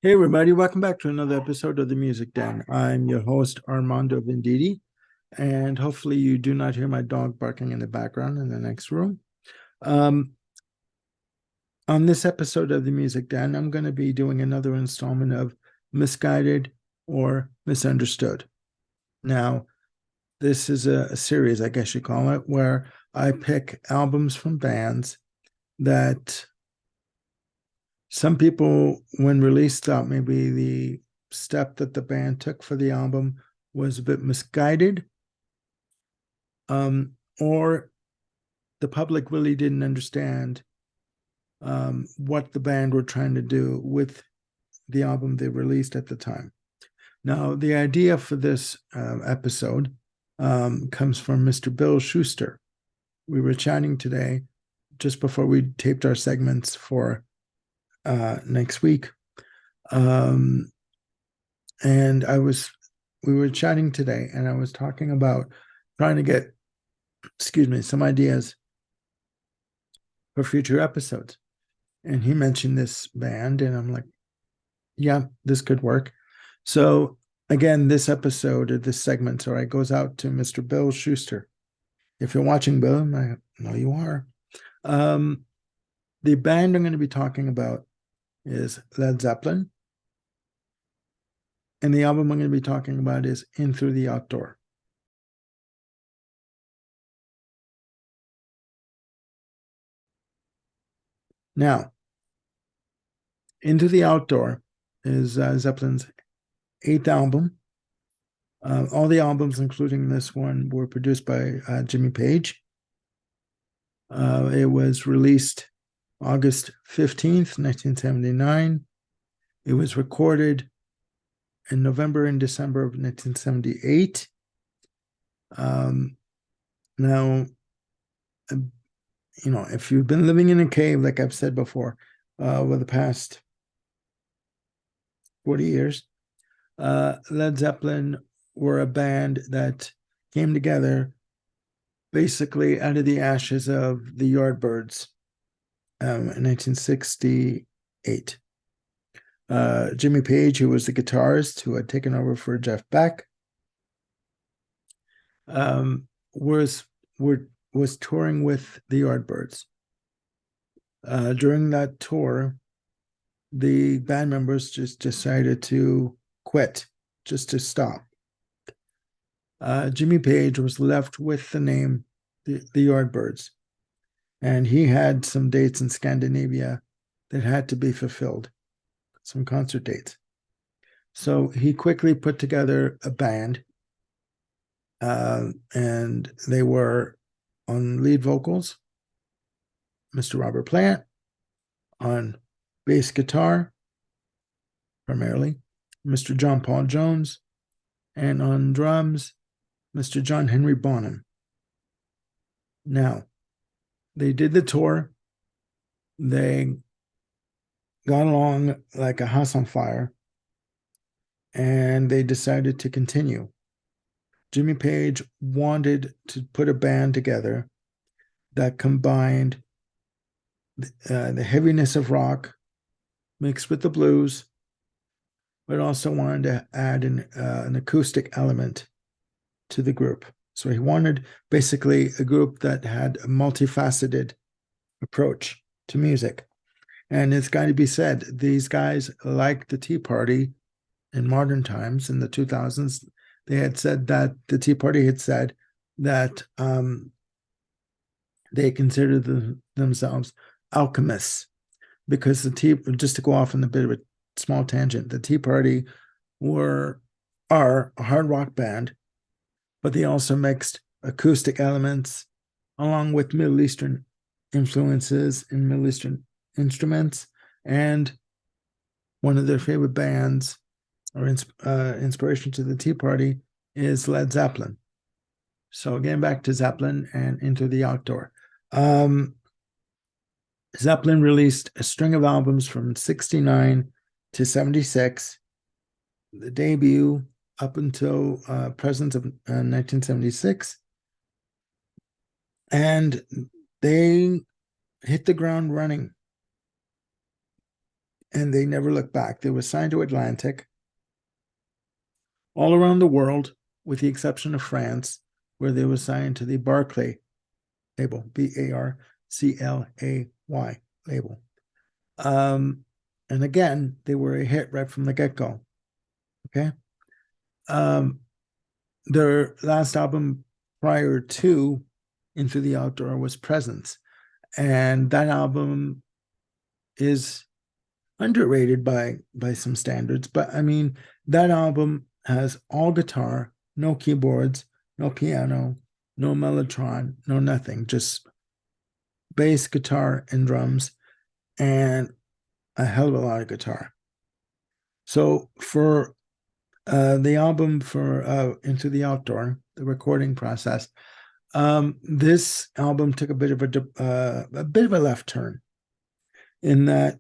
Hey everybody, welcome back to another episode of the Music Den. I'm your host Armando Venditti, and hopefully you do not hear my dog barking in the background in the next room. Um, on this episode of the Music Den, I'm going to be doing another installment of Misguided or Misunderstood. Now, this is a series, I guess you call it, where I pick albums from bands that some people, when released, thought maybe the step that the band took for the album was a bit misguided, or the public really didn't understand what the band were trying to do with the album they released at the time. Now, the idea for this episode comes from Mr. Bill Schuster. We were chatting today just before we taped our segments for next week. And we were chatting today, and I was talking about trying to get, some ideas for future episodes. And he mentioned this band, and I'm like, yeah, this could work. So again, this episode or this segment, sorry, goes out to Mr. Bill Schuster. If you're watching, Bill, I know you are. The band I'm going to be talking about is Led Zeppelin. And the album I'm going to be talking about is In Through the Outdoor. Now, Into the Outdoor is Zeppelin's eighth album. All the albums, including this one, were produced by Jimmy Page. It was released August 15th, 1979. It was recorded in November and December of 1978. Now, if you've been living in a cave, like I've said before, over the past 40 years, Led Zeppelin were a band that came together basically out of the ashes of the Yardbirds in 1968. Jimmy Page, who was the guitarist who had taken over for Jeff Beck, was touring with the Yardbirds. During that tour, the band members just decided to quit, just to stop. Jimmy Page was left with the name the Yardbirds, and he had some dates in Scandinavia that had to be fulfilled, some concert dates. So he quickly put together a band, and they were on lead vocals, Mr. Robert Plant, on bass guitar, primarily, Mr. John Paul Jones, and on drums, Mr. John Henry Bonham. Now, they did the tour. They got along like a house on fire, and they decided to continue. Jimmy Page wanted to put a band together that combined the heaviness of rock mixed with the blues, but also wanted to add an acoustic element to the group. So he wanted basically a group that had a multifaceted approach to music. And it's got to be said, these guys, like the Tea Party in modern times, in the 2000s, they had said that the Tea Party had said that they considered themselves alchemists, because just to go off on a bit of a small tangent, the Tea Party are a hard rock band, but they also mixed acoustic elements along with Middle Eastern influences and Middle Eastern instruments. And one of their favorite bands or inspiration to the Tea Party is Led Zeppelin. So again, back to Zeppelin and Into the Outdoor. Zeppelin released a string of albums from 69 to 76. The debut up until presence of 1976. And they hit the ground running. and they never looked back. They were signed to Atlantic all around the world, with the exception of France, where they were signed to the Barclay label, Barclay label. And again, they were a hit right from the get-go. Okay. Their last album prior to Into the Outdoor was Presence. And that album is underrated by some standards. But I mean, that album has all guitar, no keyboards, no piano, no mellotron, no nothing, just bass, guitar, and drums, and a hell of a lot of guitar. So for the album for Into the Outdoor, the recording process, this album took a bit of a left turn in that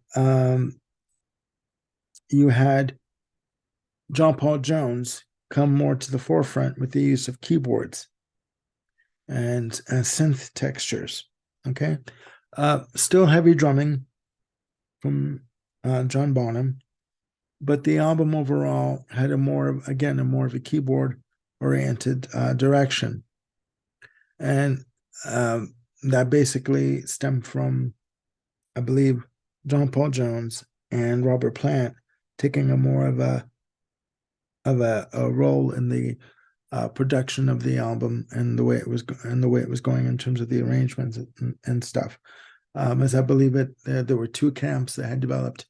you had John Paul Jones come more to the forefront with the use of keyboards and synth textures. Okay, still heavy drumming from John Bonham, but the album overall had a more of a keyboard oriented direction, and that basically stemmed from, I believe, John Paul Jones and Robert Plant taking a more of a role in the production of the album and the way it was going in terms of the arrangements and stuff. As I believe it, there were two camps that had developed: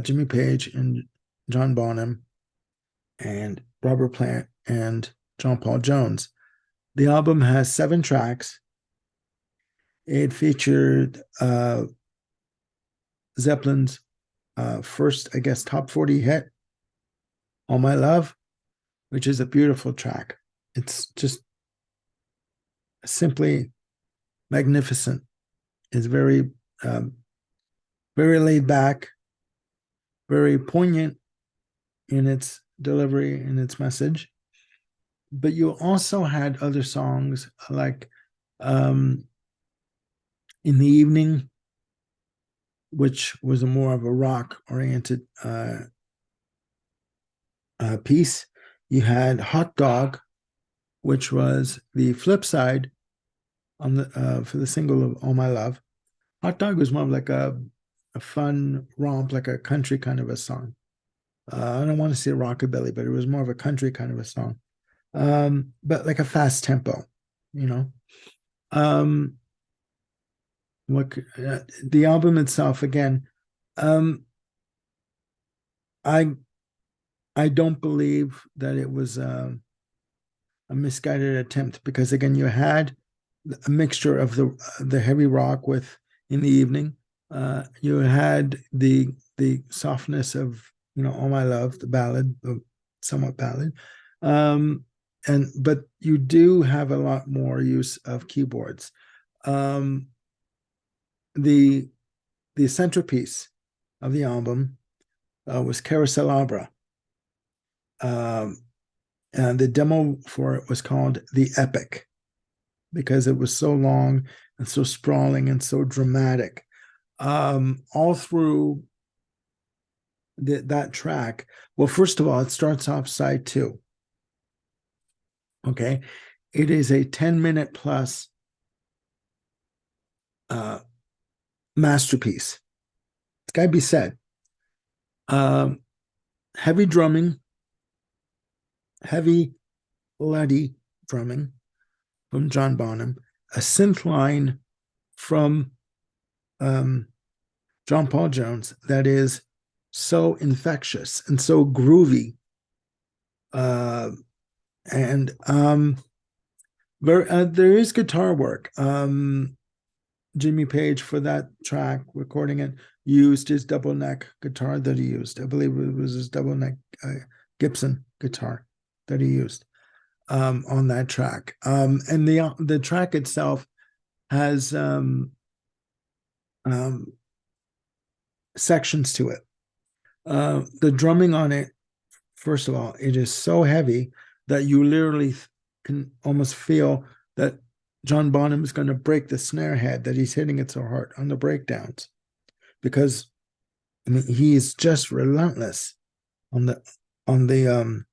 Jimmy Page and John Bonham, and Robert Plant and John Paul Jones. The album has 7 tracks. It featured Zeppelin's first, I guess, top 40 hit, All My Love, which is a beautiful track. It's just simply magnificent. It's very, very laid back, very poignant in its delivery and its message. But you also had other songs like In the Evening, which was more of a rock-oriented piece. You had Hot Dog, which was the flip side on the for the single of All My Love. Hot Dog was more of like a fun romp, like a country kind of a song. I don't want to say rockabilly, but it was more of a country kind of a song, but like a fast tempo, you know. The album itself, again, I don't believe that it was a misguided attempt, because again, you had a mixture of the heavy rock with In the Evening. You had the softness of, All My Love, the ballad, somewhat ballad, but you do have a lot more use of keyboards. The centerpiece of the album was Carouselabra. And the demo for it was called The Epic, because it was so long and so sprawling and so dramatic. All through that track, well, first of all, it starts off side 2. Okay. It is a 10-minute plus masterpiece. It's got to be said. Heavy drumming, heavy, bloody drumming from John Bonham, a synth line from John Paul Jones that is so infectious and so groovy. And there is guitar work. Jimmy Page, for that track, recording it, used his double neck guitar that he used. I believe it was his double neck Gibson guitar that he used on that track. And the track itself has sections to it. The drumming on it, first of all, it is so heavy that you literally can almost feel that John Bonham is going to break the snare head, that he's hitting it so hard on the breakdowns, because I mean, he is just relentless on the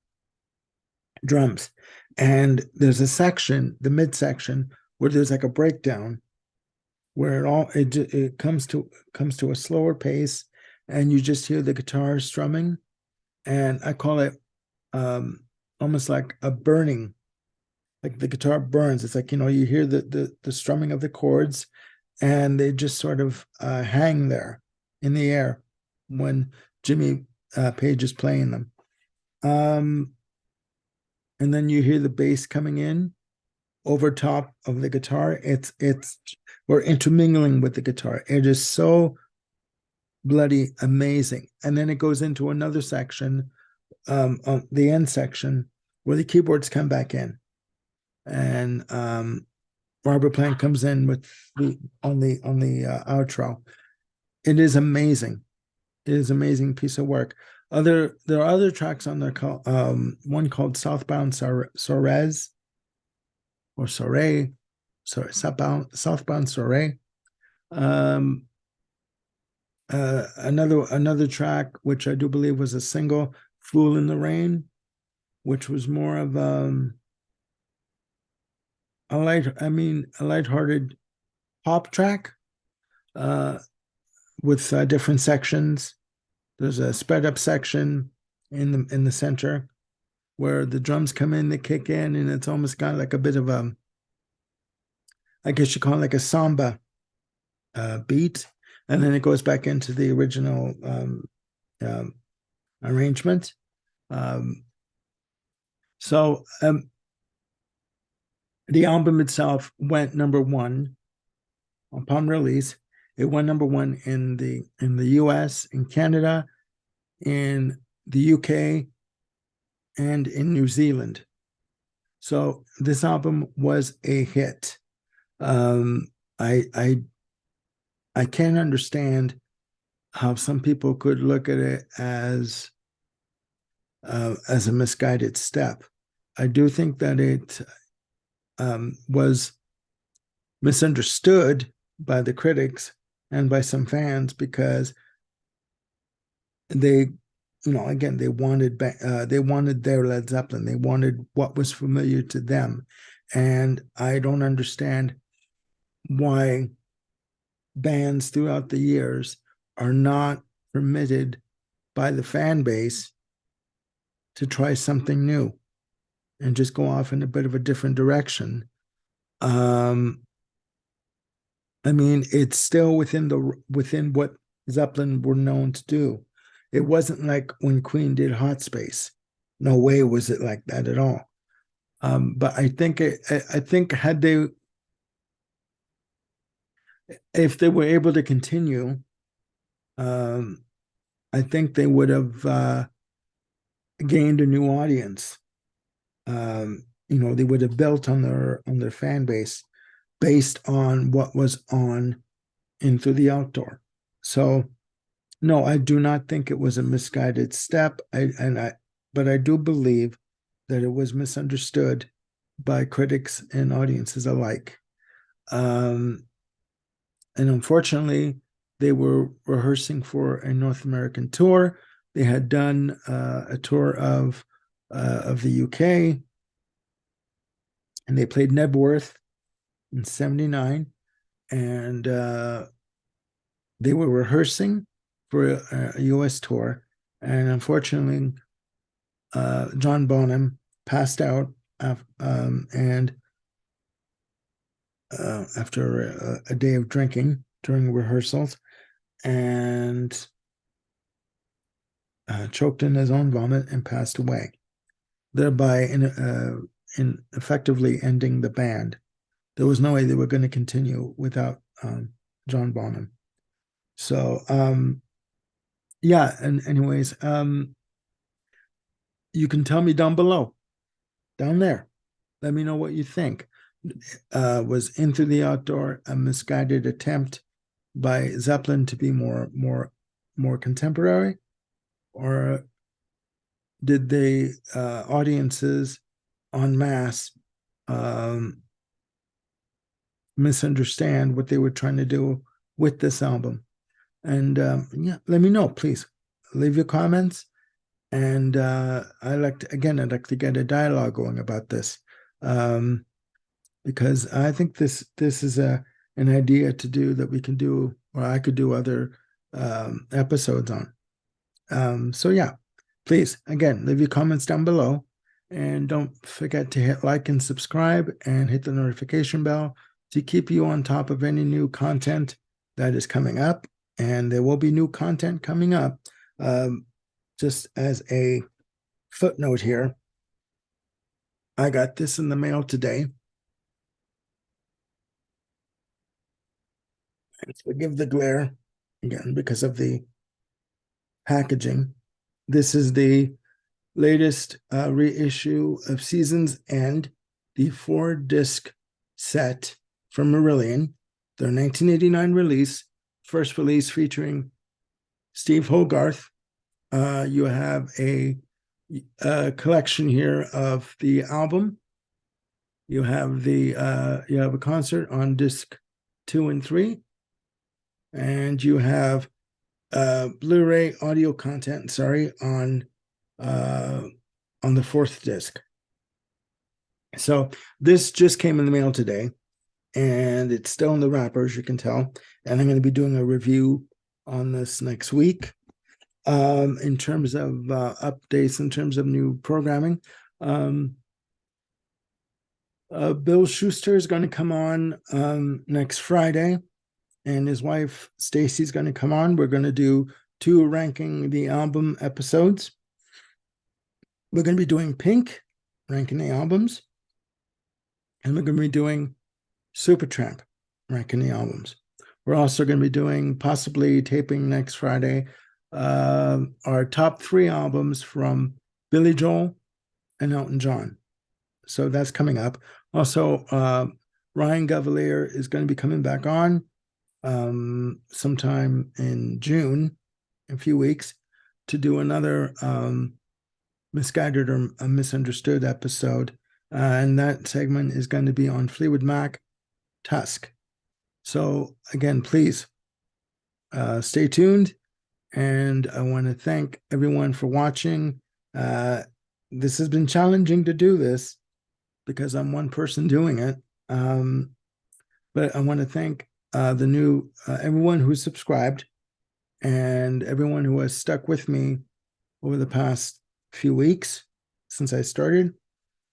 drums. And there's a section, the midsection, where there's like a breakdown where it comes to a slower pace, and you just hear the guitar strumming, and I call it almost like a burning, like the guitar burns. It's like, you hear the strumming of the chords, and they just sort of hang there in the air when Jimmy Page is playing them. Um, and then you hear the bass coming in over top of the guitar. It's we're intermingling with the guitar. It is so bloody amazing. And then it goes into another section, on the end section, where the keyboards come back in, and Robert Plant comes in with the outro. It is amazing. It is an amazing piece of work. There are other tracks on there called one called Southbound Sorez or Soray, sorry, Southbound Soray. Um, another track which I do believe was a single, Fool in the Rain, which was more of a lighthearted pop track uh, with different sections. There's a sped up section in the center where the drums come in, they kick in, and it's almost got like a bit of I guess you call it like a samba beat, and then it goes back into the original um, arrangement. Um, so the album itself went number one upon release. It went number one in the U.S., in Canada, in the U.K., and in New Zealand. So this album was a hit. Um, I I I can't understand how some people could look at it as a misguided step. I do think that it was misunderstood by the critics and by some fans because they, again, they wanted their Led Zeppelin. They wanted what was familiar to them, and I don't understand why bands throughout the years are not permitted by the fan base to try something new and just go off in a bit of a different direction. Um, I mean, it's still within what Zeppelin were known to do. It wasn't like when Queen did Hot Space. No way was it like that at all. But I think had they, if they were able to continue, um, I think they would have gained a new audience. They would have built on their fan base based on what was on Into the Outdoor. So no, I do not think it was a misguided step. But I do believe that it was misunderstood by critics and audiences alike. And unfortunately, they were rehearsing for a North American tour. They had done a tour of the UK, and they played Nebworth in '79, and they were rehearsing for a US tour, and unfortunately, John Bonham passed out, and after a day of drinking during rehearsals, and choked in his own vomit and passed away, thereby in effectively ending the band. There was no way they were going to continue without John Bonham. So yeah, and anyways, you can tell me down below, down there. Let me know what you think. Was Into the Outdoor a misguided attempt by Zeppelin to be more contemporary, or did the audiences en masse misunderstand what they were trying to do with this album? And yeah, let me know, please. Leave your comments. And I'd like to get a dialogue going about this. Um, because I think this is an idea to do that we can do, or I could do other episodes on. So yeah, please again leave your comments down below, and don't forget to hit like and subscribe, and hit the notification bell to keep you on top of any new content that is coming up. And there will be new content coming up. Um, just as a footnote here, I got this in the mail today. Forgive the glare again because of the packaging. This is the latest reissue of Seasons End, the 4-disc set from Marillion, their 1989 release, first release featuring Steve Hogarth. You have a collection here of the album. You have a concert on disc 2 and 3, and you have Blu-ray audio content, uh, on the 4th disc. So this just came in the mail today, and it's still in the wrapper, as you can tell. And I'm going to be doing a review on this next week. In terms of updates, in terms of new programming, Bill Schuster is going to come on next Friday, and his wife Stacy's going to come on. We're going to do 2 ranking the album episodes. We're going to be doing Pink, ranking the albums, and we're going to be doing Supertramp, ranking the albums. We're also going to be doing, possibly taping next Friday, our top 3 albums from Billy Joel and Elton John. So that's coming up. Also, Ryan Gavalier is going to be coming back on sometime in June, in a few weeks, to do another Misguided or a Misunderstood episode. And that segment is going to be on Fleetwood Mac, Tusk. So again, please stay tuned. And I want to thank everyone for watching. This has been challenging to do this because I'm one person doing it. But I want to thank everyone who subscribed, and everyone who has stuck with me over the past few weeks since I started.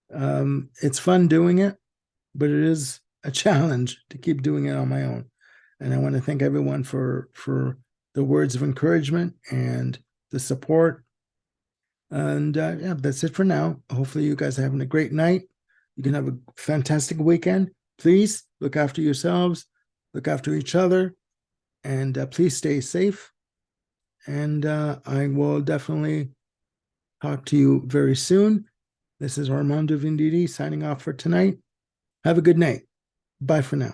It's fun doing it, but it is a challenge to keep doing it on my own. And I want to thank everyone for the words of encouragement and the support. And yeah, that's it for now. Hopefully you guys are having a great night. You can have a fantastic weekend. Please look after yourselves, look after each other, and please stay safe. And I will definitely talk to you very soon. This is Armando Venditti signing off for tonight. Have a good night. Bye for now.